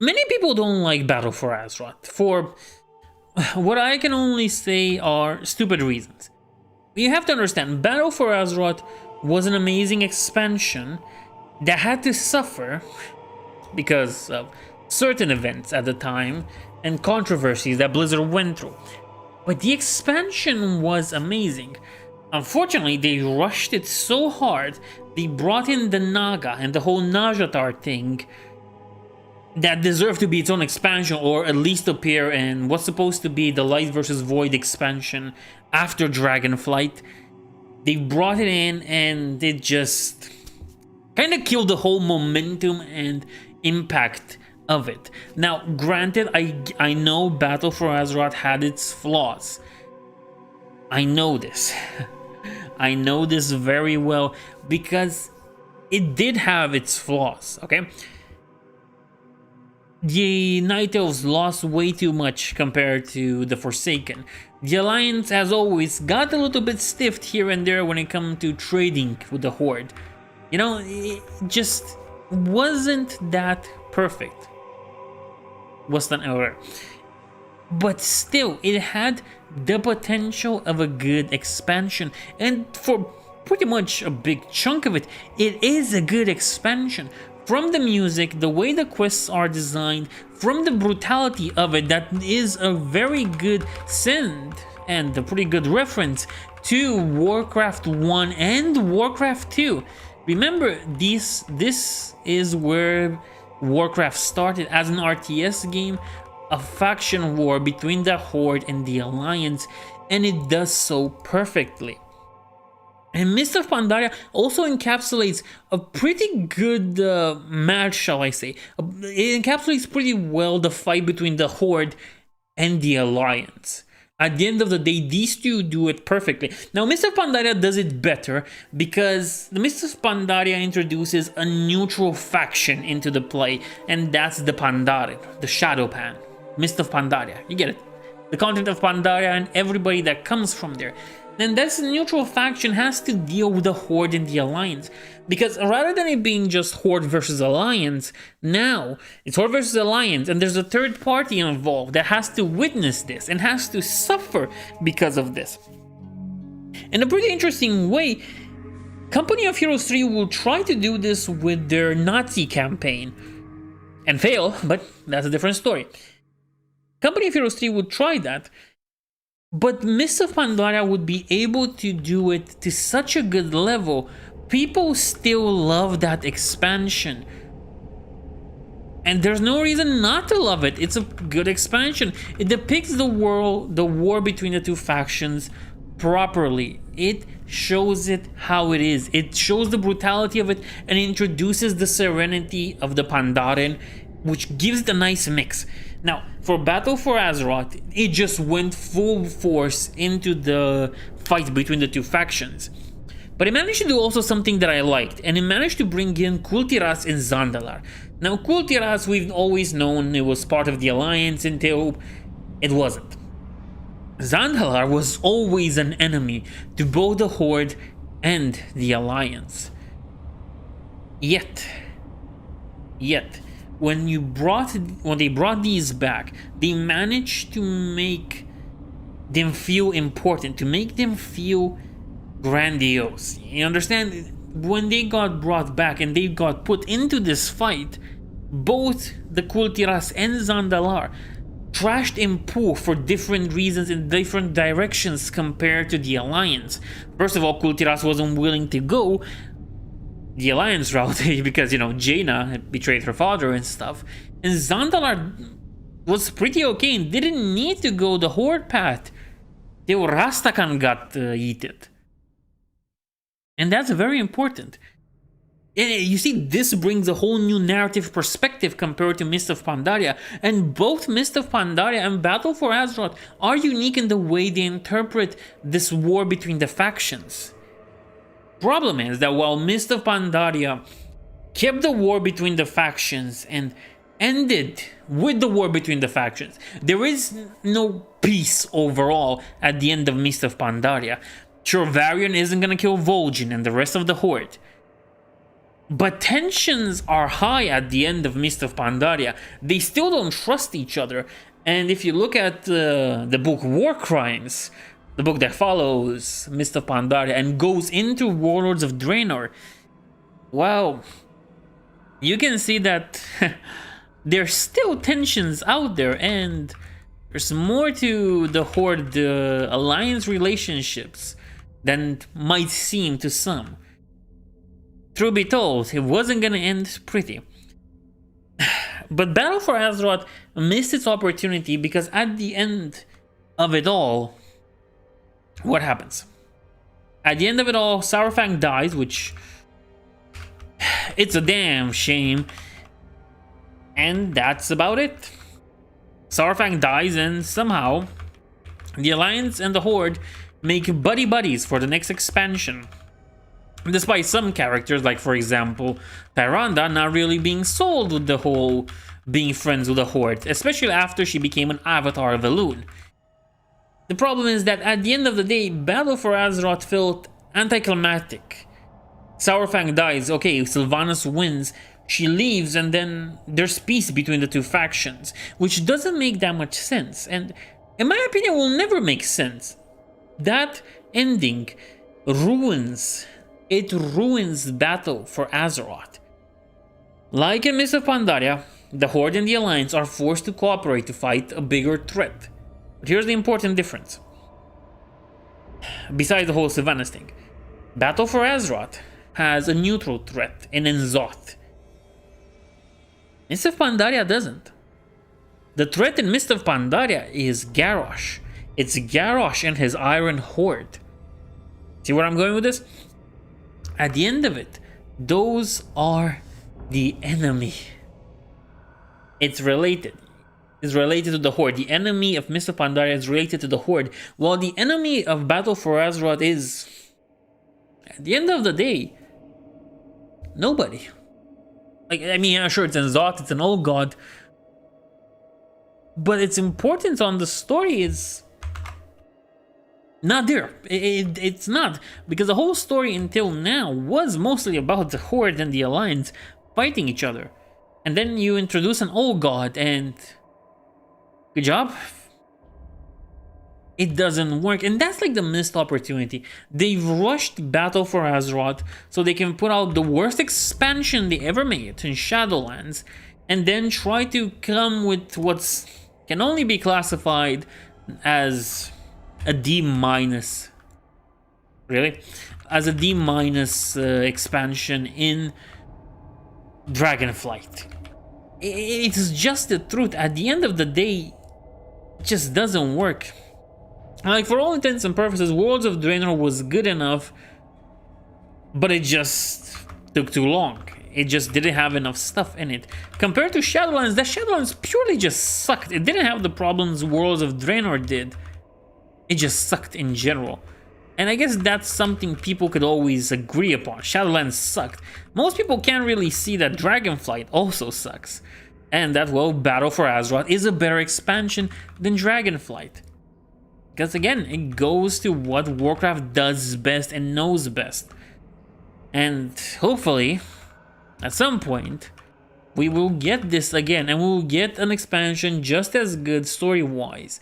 Many people don't like Battle for Azeroth for what I can only say are stupid reasons. You have to understand, Battle for Azeroth was an amazing expansion that had to suffer because of certain events at the time and controversies that Blizzard went through. But the expansion was amazing. Unfortunately, they rushed it so hard, they brought in the Naga and the whole Najatar thing that deserved to be its own expansion, or at least appear in what's supposed to be the Light versus Void expansion after Dragonflight. They brought it in and it just kind of killed the whole momentum and impact of it. Now, granted, I know Battle for Azeroth had its flaws. I know this. I know this very well because it did have its flaws, okay? The Night Elves lost way too much compared to the Forsaken. The Alliance, as always, got a little bit stiffed here and there when it comes to trading with the Horde. You know, it just wasn't that perfect. Was an error. But still, it had the potential of a good expansion. And for pretty much a big chunk of it, it is a good expansion. From the music, the way the quests are designed, from the brutality of it, that is a very good send and a pretty good reference to Warcraft 1 and Warcraft 2. Remember, this is where Warcraft started as an RTS game, a faction war between the Horde and the Alliance, and it does so perfectly. And Mist of Pandaria also encapsulates a pretty good match, shall I say. It encapsulates pretty well the fight between the Horde and the Alliance. At the end of the day, these two do it perfectly. Now, Mist of Pandaria does it better because the Mist of Pandaria introduces a neutral faction into the play, and that's the Pandaren, the Shadowpan. Mist of Pandaria, you get it. The content of Pandaria and everybody that comes from there. Then this neutral faction has to deal with the Horde and the Alliance. Because rather than it being just Horde versus Alliance, now it's Horde versus Alliance, and there's a third party involved that has to witness this and has to suffer because of this. In a pretty interesting way, Company of Heroes 3 will try to do this with their Nazi campaign. And fail, but that's a different story. Company of Heroes 3 would try that, but Mist of Pandaria would be able to do it to such a good level. People still love that expansion. And there's no reason not to love it. It's a good expansion. It depicts the war between the two factions properly. It shows it how it is. It shows the brutality of it and introduces the serenity of the Pandaren, which gives it a nice mix. Now, for Battle for Azeroth, it just went full force into the fight between the two factions. But it managed to do also something that I liked, and it managed to bring in Kultiras and Zandalar. Now, Kultiras, we've always known it was part of the Alliance until it wasn't. Zandalar was always an enemy to both the Horde and the Alliance. Yet, when they brought these back, they managed to make them feel important, to make them feel grandiose. You understand? When they got brought back and they got put into this fight, both the Kultiras and Zandalar trashed Impu for different reasons in different directions compared to the Alliance. First of all, Kultiras wasn't willing to go the Alliance route because, Jaina had betrayed her father and stuff. And Zandalar was pretty okay and didn't need to go the Horde path till Rastakhan got eaten. And that's very important. And you see, this brings a whole new narrative perspective compared to Mist of Pandaria. And both Mist of Pandaria and Battle for Azeroth are unique in the way they interpret this war between the factions. Problem is that while Mist of Pandaria kept the war between the factions and ended with the war between the factions, there is no peace overall at the end of Mist of Pandaria. Sure, Varian isn't gonna kill Vol'jin and the rest of the Horde, But tensions are high at the end of Mist of Pandaria. They still don't trust each other. And if you look at the book War Crimes, the book that follows Mist of Pandaria and goes into Warlords of Draenor, well, you can see that there's still tensions out there, and there's more to the Horde alliance relationships than might seem to some. Truth be told, it wasn't gonna end pretty. But Battle for Azeroth missed its opportunity because at the end of it all, what happens? At the end of it all, Saurfang dies, which it's a damn shame. And that's about it. Saurfang dies, and somehow the Alliance and the Horde make buddy-buddies for the next expansion. Despite some characters, like for example Tyrande, not really being sold with the whole being friends with the Horde, especially after she became an avatar of Elune. The problem is that at the end of the day, Battle for Azeroth felt anticlimactic. Saurfang dies, okay, Sylvanas wins, she leaves, and then there's peace between the two factions, which doesn't make that much sense, and in my opinion will never make sense. That ending ruins Battle for Azeroth. Like in Mist of Pandaria, the Horde and the Alliance are forced to cooperate to fight a bigger threat. But here's the important difference. Besides the whole Sylvanas thing, Battle for Azeroth has a neutral threat in N'Zoth. Mist of Pandaria doesn't. The threat in Mist of Pandaria is Garrosh. It's Garrosh and his Iron Horde. See where I'm going with this? At the end of it, those are the enemy. It's related. It's related to the Horde. The enemy of Mist of Pandaria is related to the Horde, while the enemy of Battle for Azeroth is, at the end of the day, nobody. Like, I mean, yeah, sure, it's N'Zoth, it's an old god, but its importance on the story is not there. It's not, because the whole story until now was mostly about the Horde and the Alliance fighting each other. And then you introduce an old god and good job. It doesn't work, and that's like the missed opportunity. They've rushed Battle for Azeroth so they can put out the worst expansion they ever made in Shadowlands, and then try to come with what's can only be classified as a D-. Really? As a D- expansion in Dragonflight. It's just the truth. At the end of the day, it just doesn't work. Like, for all intents and purposes, Worlds of Draenor was good enough, but it just took too long. It just didn't have enough stuff in it. Compared to Shadowlands, that Shadowlands purely just sucked. It didn't have the problems Worlds of Draenor did. It just sucked in general. And I guess that's something people could always agree upon. Shadowlands sucked. Most people can't really see that Dragonflight also sucks. And that, well, Battle for Azeroth is a better expansion than Dragonflight. Because again, it goes to what Warcraft does best and knows best. And hopefully, at some point, we will get this again, and we will get an expansion just as good story-wise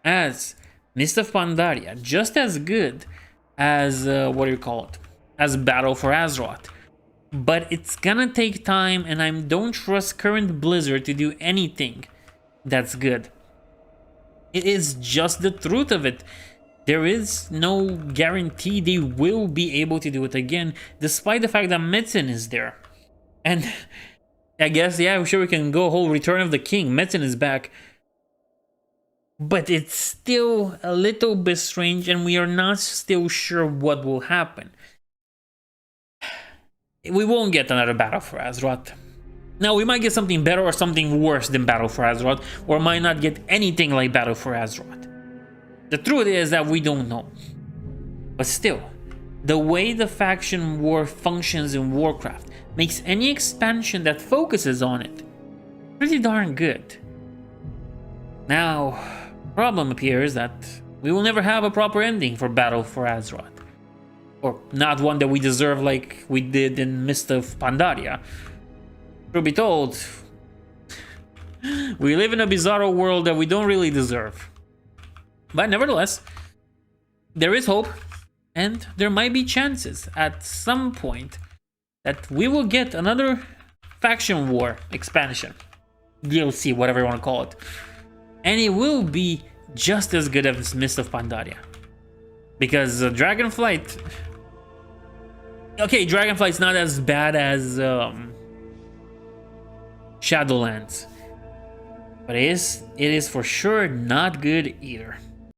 as Mist of Pandaria, just as good as, as Battle for Azeroth. But it's gonna take time, and I don't trust current Blizzard to do anything that's good. It is just the truth of it. There is no guarantee they will be able to do it again, despite the fact that Metzen is there. And I guess, yeah, I'm sure we can go whole Return of the King. Metzen is back. But it's still a little bit strange, and we are not still sure what will happen. We won't get another Battle for Azeroth. Now, we might get something better or something worse than Battle for Azeroth, or might not get anything like Battle for Azeroth. The truth is that we don't know. But still, the way the faction war functions in Warcraft makes any expansion that focuses on it pretty darn good. Now, problem appears that we will never have a proper ending for Battle for Azeroth. Or not one that we deserve like we did in Mist of Pandaria. Truth be told, we live in a bizarro world that we don't really deserve. But nevertheless, there is hope, and there might be chances at some point that we will get another faction war expansion, DLC, whatever you want to call it, and it will be just as good as Mist of Pandaria, because Dragonflight, okay, Dragonflight's not as bad as Shadowlands, but it is for sure not good either.